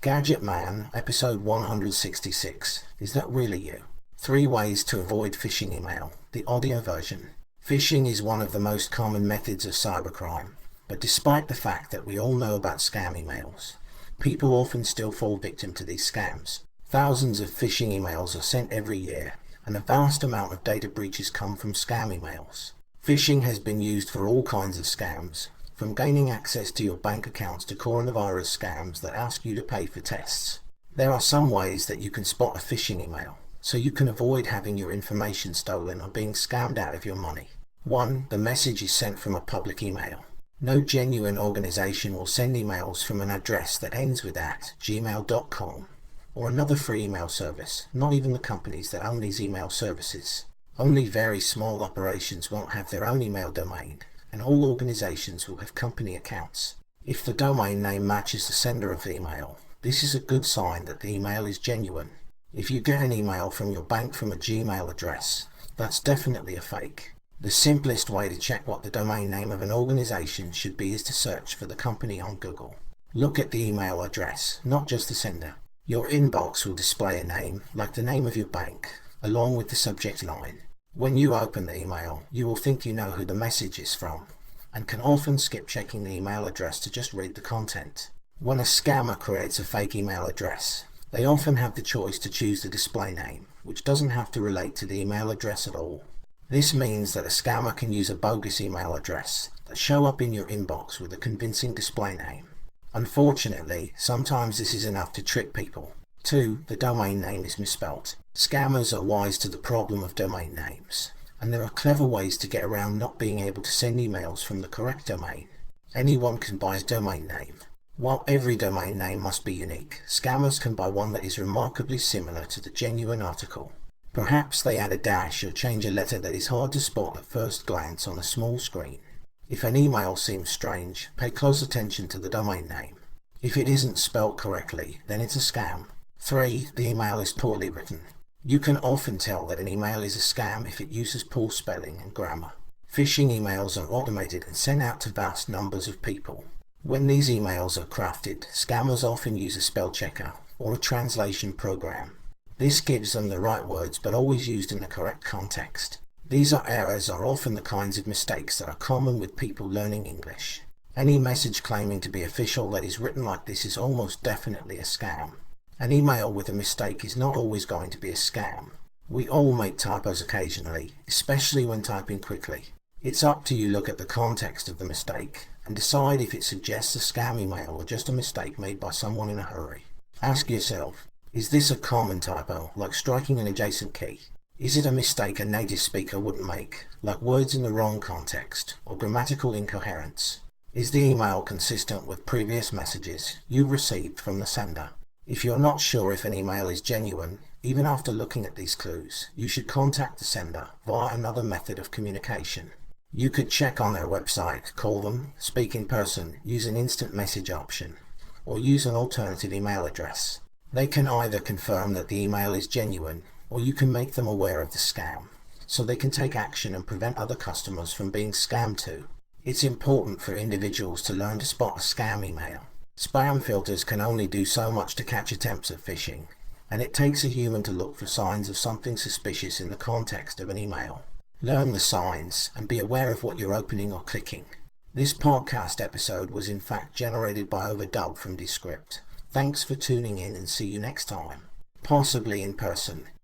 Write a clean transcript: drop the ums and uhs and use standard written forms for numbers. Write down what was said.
Gadget Man, episode 166. Is that really you? 3 ways to avoid phishing email. The audio version. Phishing is one of the most common methods of cybercrime, but despite the fact that we all know about scam emails, people often still fall victim to these scams. Thousands of phishing emails are sent every year, and a vast amount of data breaches come from scam emails. Phishing has been used for all kinds of scams, from gaining access to your bank accounts to coronavirus scams that ask you to pay for tests. There are some ways that you can spot a phishing email, so you can avoid having your information stolen or being scammed out of your money. 1. The message is sent from a public email. No genuine organization will send emails from an address that ends with @gmail.com or another free email service, not even the companies that own these email services. Only very small operations won't have their own email domain, and all organizations will have company accounts. If the domain name matches the sender of the email, this is a good sign that the email is genuine. If you get an email from your bank from a Gmail address, that's definitely a fake. The simplest way to check what the domain name of an organization should be is to search for the company on Google. Look at the email address, not just the sender. Your inbox will display a name, like the name of your bank, along with the subject line. When you open the email, you will think you know who the message is from, and can often skip checking the email address to just read the content. When a scammer creates a fake email address, they often have the choice to choose the display name, which doesn't have to relate to the email address at all. This means that a scammer can use a bogus email address that show up in your inbox with a convincing display name. Unfortunately, sometimes this is enough to trick people. 2. The domain name is misspelt. Scammers are wise to the problem of domain names, and there are clever ways to get around not being able to send emails from the correct domain. Anyone can buy a domain name. While every domain name must be unique, scammers can buy one that is remarkably similar to the genuine article. Perhaps they add a dash or change a letter that is hard to spot at first glance on a small screen. If an email seems strange, pay close attention to the domain name. If it isn't spelled correctly, then it's a scam. 3. The email is poorly written. You can often tell that an email is a scam if it uses poor spelling and grammar. Phishing emails are automated and sent out to vast numbers of people. When these emails are crafted, scammers often use a spell checker or a translation program. This gives them the right words, but always used in the correct context. These errors are often the kinds of mistakes that are common with people learning English. Any message claiming to be official that is written like this is almost definitely a scam. An email with a mistake is not always going to be a scam. We all make typos occasionally, especially when typing quickly. It's up to you. Look at the context of the mistake and decide if it suggests a scam email or just a mistake made by someone in a hurry. Ask yourself, is this a common typo, like striking an adjacent key? Is it a mistake a native speaker wouldn't make, like words in the wrong context or grammatical incoherence? Is the email consistent with previous messages you received from the sender? If you're not sure if an email is genuine, even after looking at these clues, you should contact the sender via another method of communication. You could check on their website, call them, speak in person, use an instant message option, or use an alternative email address. They can either confirm that the email is genuine, or you can make them aware of the scam, so they can take action and prevent other customers from being scammed too. It's important for individuals to learn to spot a scam email. Spam filters can only do so much to catch attempts at phishing, and it takes a human to look for signs of something suspicious in the context of an email. Learn the signs and be aware of what you're opening or clicking. This podcast episode was in fact generated by Overdub from Descript. Thanks for tuning in and see you next time, possibly in person.